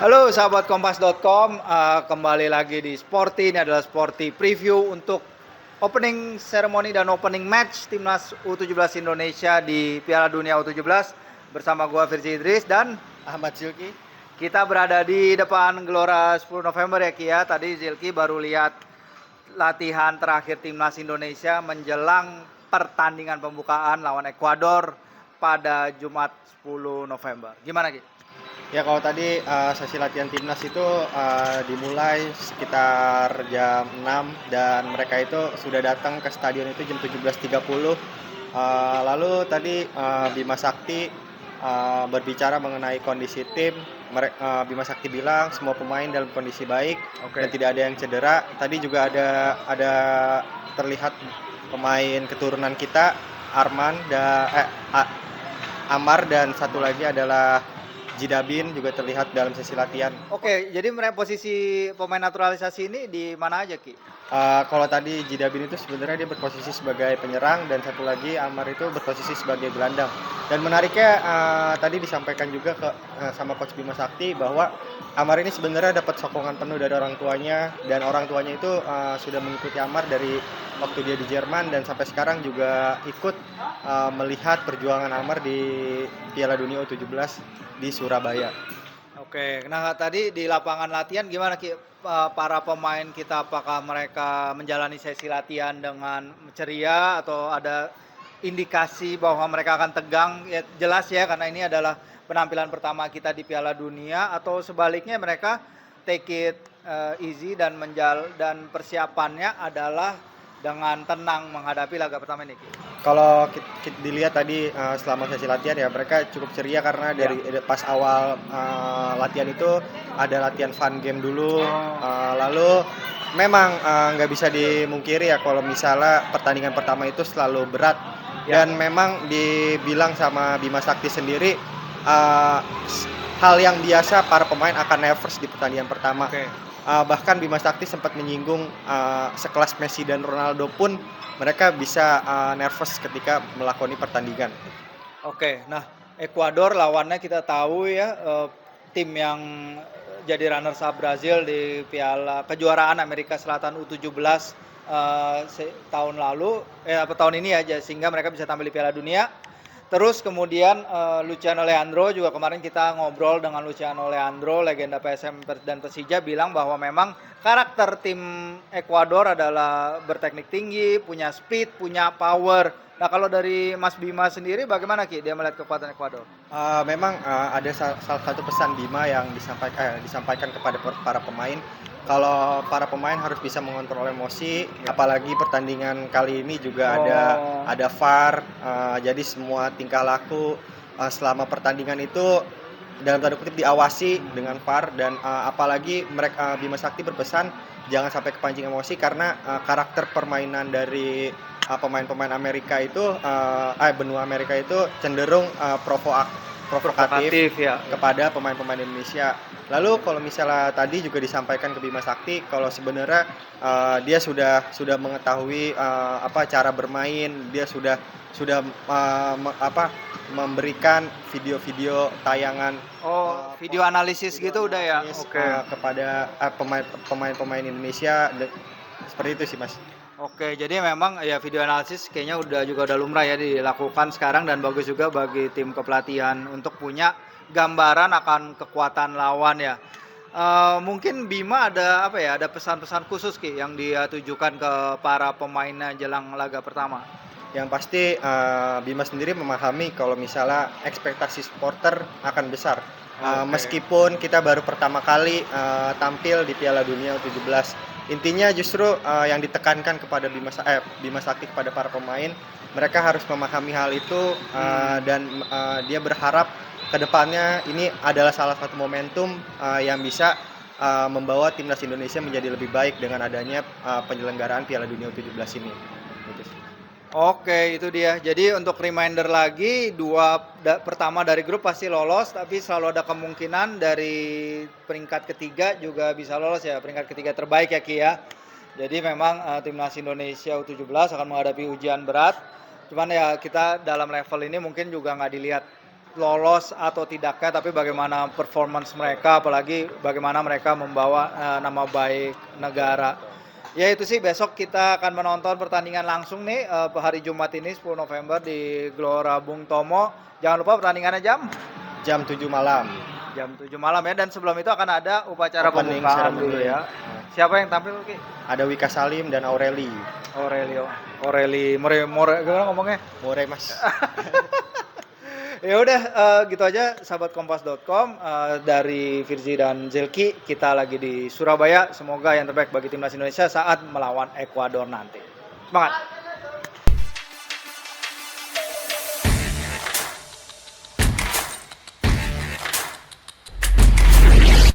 Halo sahabat kompas.com, kembali lagi di Sporty. Ini adalah Sporty Preview untuk opening ceremony dan opening match Timnas U17 Indonesia di Piala Dunia U17 bersama gua Firzi Idris dan Ahmad Zilki. kita berada di depan Gelora 10 November ya Ki ya. Tadi Zilki baru lihat latihan terakhir Timnas Indonesia menjelang pertandingan pembukaan lawan Ekuador pada Jumat 10 November. Gimana Ki? Ya kalau tadi sesi latihan timnas itu dimulai sekitar jam 6 dan mereka itu sudah datang ke stadion itu jam 17.30. Lalu tadi Bima Sakti berbicara mengenai kondisi tim. Bima Sakti bilang semua pemain dalam kondisi baik dan tidak ada yang cedera. Tadi juga ada terlihat pemain keturunan kita, Amar dan satu lagi adalah Jidabin juga terlihat dalam sesi latihan. Oke, jadi posisi pemain naturalisasi ini di mana aja Ki? Kalau tadi Jidabin itu sebenarnya dia berposisi sebagai penyerang dan satu lagi Amar itu berposisi sebagai gelandang. Dan menariknya tadi disampaikan juga sama Coach Bima Sakti bahwa Amar ini sebenarnya dapat sokongan penuh dari orang tuanya dan orang tuanya itu sudah mengikuti Amar dari waktu dia di Jerman dan sampai sekarang juga ikut melihat perjuangan Amar di Piala Dunia U17 di Surabaya. Oke, nah tadi di lapangan latihan gimana Ki? Para pemain kita apakah mereka menjalani sesi latihan dengan ceria atau ada indikasi bahwa mereka akan tegang? Ya, jelas ya karena ini adalah penampilan pertama kita di Piala Dunia, atau sebaliknya mereka take it easy dan dan persiapannya adalah dengan tenang menghadapi laga pertama ini Ki? Kalau kita dilihat tadi selama sesi latihan ya mereka cukup ceria karena dari pas awal latihan itu ada latihan fun game dulu. Lalu memang nggak bisa dimungkiri ya kalau misalnya pertandingan pertama itu selalu berat dan memang dibilang sama Bima Sakti sendiri hal yang biasa para pemain akan nervous di pertandingan pertama. Bahkan Bima Sakti sempat menyinggung sekelas Messi dan Ronaldo pun mereka bisa nervous ketika melakoni pertandingan. Oke, nah Ekuador lawannya kita tahu ya, tim yang jadi runners up Brazil di Piala Kejuaraan Amerika Selatan U17 tahun lalu, tahun ini aja, sehingga mereka bisa tampil di Piala Dunia. Terus kemudian Luciano Leandro juga, kemarin kita ngobrol dengan Luciano Leandro, legenda PSM dan Persija, bilang bahwa memang karakter tim Ekuador adalah berteknik tinggi, punya speed, punya power. Nah kalau dari Mas Bima sendiri bagaimana Ki dia melihat kekuatan Ekuador? Memang ada salah satu pesan Bima yang disampaikan kepada para pemain. Kalau para pemain harus bisa mengontrol emosi, apalagi pertandingan kali ini juga ada VAR, jadi semua tingkah laku selama pertandingan itu dalam tanda kutip diawasi dengan VAR dan apalagi Bima Sakti berpesan jangan sampai kepancing emosi karena karakter permainan dari pemain-pemain Amerika itu benua Amerika itu cenderung provokatif ya kepada pemain-pemain Indonesia. Lalu kalau misalnya tadi juga disampaikan ke Bima Sakti kalau sebenarnya dia sudah mengetahui cara bermain, dia sudah memberikan video-video tayangan video analisis gitu udah ya. Kepada pemain-pemain Indonesia seperti itu sih Mas. Oke, jadi memang ya video analisis kayaknya udah lumrah ya dilakukan sekarang, dan bagus juga bagi tim kepelatihan untuk punya gambaran akan kekuatan lawan ya. Mungkin Bima ada ada pesan-pesan khusus Ki yang dia tujukan ke para pemainnya jelang laga pertama? Yang pasti Bima sendiri memahami kalau misalnya ekspektasi supporter akan besar. Meskipun kita baru pertama kali tampil di Piala Dunia U17. Intinya justru yang ditekankan kepada Bima Sakti kepada para pemain, mereka harus memahami hal itu dan dia berharap kedepannya ini adalah salah satu momentum yang bisa membawa timnas Indonesia menjadi lebih baik dengan adanya penyelenggaraan Piala Dunia U17 ini. Oke, itu dia. Jadi untuk reminder lagi, pertama dari grup pasti lolos, tapi selalu ada kemungkinan dari peringkat ketiga juga bisa lolos ya, peringkat ketiga terbaik ya Ki ya. Jadi memang timnas Indonesia U17 akan menghadapi ujian berat. Cuman ya kita dalam level ini mungkin juga nggak dilihat lolos atau tidaknya, tapi bagaimana performance mereka, apalagi bagaimana mereka membawa nama baik negara. Ya itu sih, besok kita akan menonton pertandingan langsung nih hari Jumat ini 10 November di Gelora Bung Tomo. Jangan lupa pertandingannya jam 7 malam. jam 7 malam ya, dan sebelum itu akan ada upacara Opening pembukaan ceremony. dulu ya. Siapa yang tampil, Ki? Ada Wika Salim dan Aureli. Aureli More gimana ngomongnya? More Mas. Ya udah gitu aja sahabat kompas.com, dari Firzi dan Zelki, kita lagi di Surabaya. Semoga yang terbaik bagi timnas Indonesia saat melawan Ekuador nanti. Semangat.